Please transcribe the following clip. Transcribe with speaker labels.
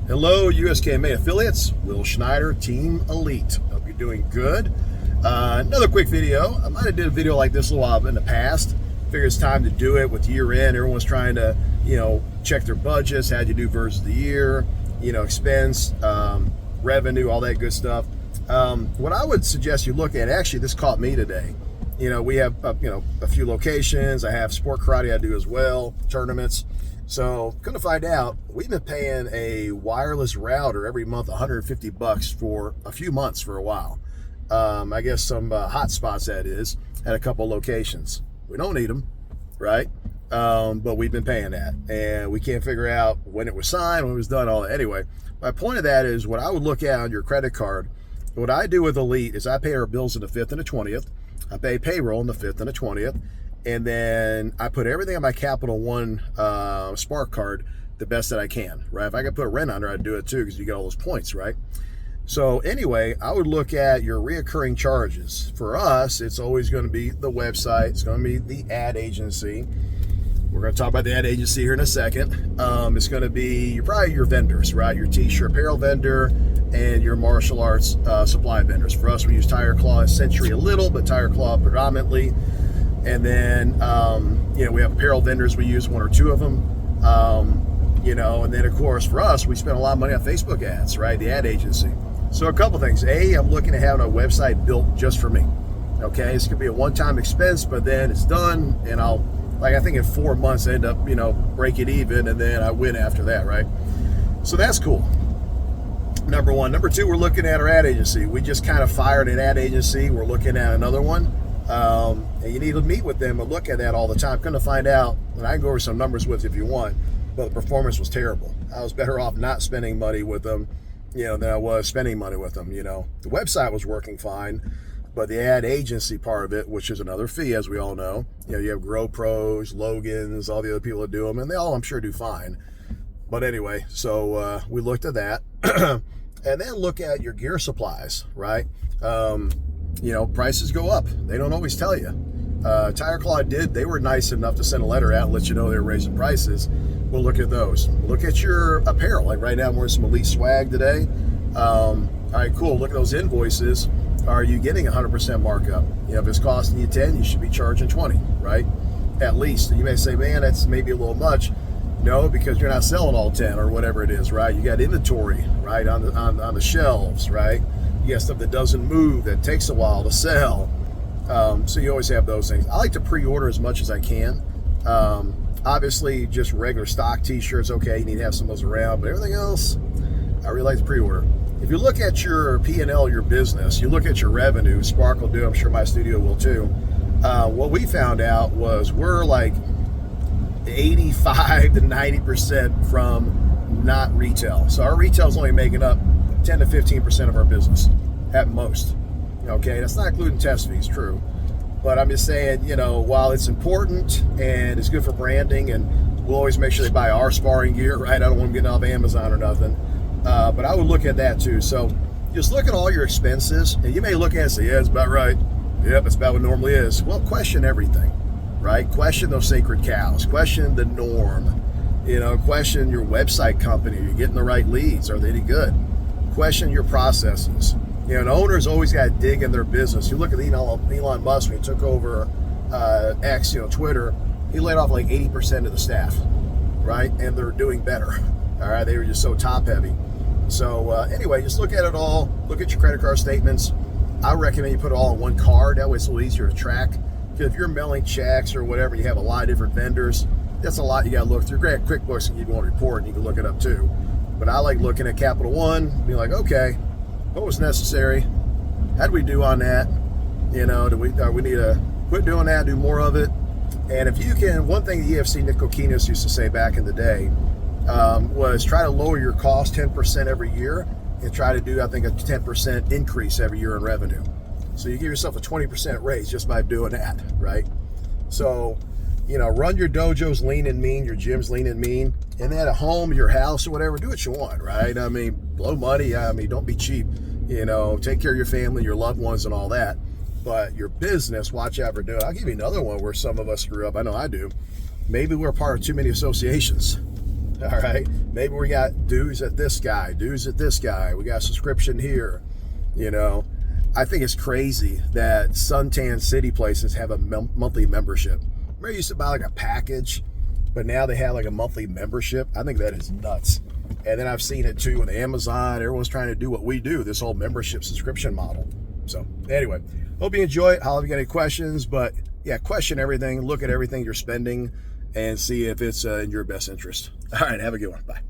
Speaker 1: Hello, USKMA affiliates. Will Schneider, Team Elite. Hope you're doing good. Another quick video. I might have did a video like this a little while in the past. Figure it's time to do it with year end. Everyone's trying to, check their budgets. How'd you do versus the year? Expense, revenue, all that good stuff. What I would suggest you look at, actually, this caught me today. We have, a few locations. I have sport karate I do as well, tournaments. So, gonna find out, we've been paying a wireless router every month, $150 for a few months for a while. I guess some hot spots, that is, at a couple locations. We don't need them, right? But we've been paying that, and we can't figure out when it was signed, when it was done, all that. Anyway, my point of that is what I would look at on your credit card. What I do with Elite is I pay our bills on the 5th and the 20th. I pay payroll on the 5th and the 20th. And then I put everything on my Capital One Spark card the best that I can, right? If I could put rent on there, I'd do it too, because you get all those points, right? So anyway, I would look at your reoccurring charges. For us, it's always going to be the website. It's going to be the ad agency. We're going to talk about the ad agency here in a second. It's going to be probably your vendors, right? Your t-shirt apparel vendor and your martial arts supply vendors. For us, we use Tire Claw and Century a little, but Tire Claw predominantly. And then, we have apparel vendors. We use one or two of them, and then, of course, for us, we spend a lot of money on Facebook ads, right? The ad agency. So a couple things. A, I'm looking at having a website built just for me. Okay, it's going to be a one-time expense, but then it's done, and I think in 4 months, I end up, break it even, and then I win after that, right? So that's cool. Number one. Number two, we're looking at our ad agency. We just kind of fired an ad agency. We're looking at another one. And you need to meet with them and look at that all the time. I'm going to find out, and I can go over some numbers with you if you want, but the performance was terrible. I was better off not spending money with them, than I was spending money with them. The website was working fine, but the ad agency part of it, which is another fee, as we all know, you have Grow Pros, Logans, all the other people that do them, and they all, I'm sure, do fine. But anyway, so we looked at that, and then look at your gear supplies, right? Prices go up. They don't always tell you. Tire Claw did. They were nice enough to send a letter out and let you know they were raising prices. We'll look at those. Look at your apparel. Like right now, I'm wearing some Elite swag today. All right, cool. Look at those invoices. Are you getting 100% markup? If it's costing you 10, you should be charging 20, right? At least. And you may say, man, that's maybe a little much. No, because you're not selling all 10 or whatever it is, right? You got inventory, right, on the shelves, right? You got stuff that doesn't move, that takes a while to sell. So you always have those things. I like to pre-order as much as I can. Obviously, just regular stock t-shirts, okay, you need to have some of those around, but everything else, I really like to pre-order. If you look at your P&L, your business, you look at your revenue, Spark will do, I'm sure my studio will too. What we found out was we're like 85 to 90% from not retail. So our retail is only making up 10 to 15% of our business at most. Okay, that's not including test fees, true. But I'm just saying, while it's important and it's good for branding, and we'll always make sure they buy our sparring gear, right? I don't want them getting off Amazon or nothing. But I would look at that too. So just look at all your expenses, and you may look at it and say, yeah, it's about right. Yep, it's about what it normally is. Well, question everything, right? Question those sacred cows. Question the norm. Question your website company. Are you getting the right leads? Are they any good? Question your processes. An owner's always got to dig in their business. You look at Elon Musk when he took over X, Twitter, he laid off like 80% of the staff, right? And they're doing better. All right, they were just so top heavy. So anyway, just look at it all. Look at your credit card statements. I recommend you put it all on one card. That way it's a little easier to track. Because if you're mailing checks or whatever, you have a lot of different vendors. That's a lot you got to look through. Grab QuickBooks and give you one report, and you can look it up too. But I like looking at Capital One, be like, okay, what was necessary? How do we do on that? Do we need to quit doing that, do more of it? And if you can, one thing the EFC Nick Kokinas used to say back in the day was try to lower your cost 10% every year and try to do, I think, a 10% increase every year in revenue. So you give yourself a 20% raise just by doing that, right? So, run your dojos lean and mean, your gyms lean and mean, and then at home, your house or whatever, do what you want, right? Blow money. Don't be cheap. Take care of your family, your loved ones, and all that. But your business, watch out for doing it. I'll give you another one where some of us screw up. I know I do. Maybe we're part of too many associations. All right. Maybe we got dues at this guy, dues at this guy. We got a subscription here, you know. I think it's crazy that suntan city places have a monthly membership. Remember, you used to buy like a package, but now they have like a monthly membership. I think that is nuts. And then I've seen it too with Amazon. Everyone's trying to do what we do, this whole membership subscription model. So anyway, hope you enjoy it. Holler if you got any questions, but yeah, question everything, look at everything you're spending and see if it's in your best interest. All right, have a good one. Bye.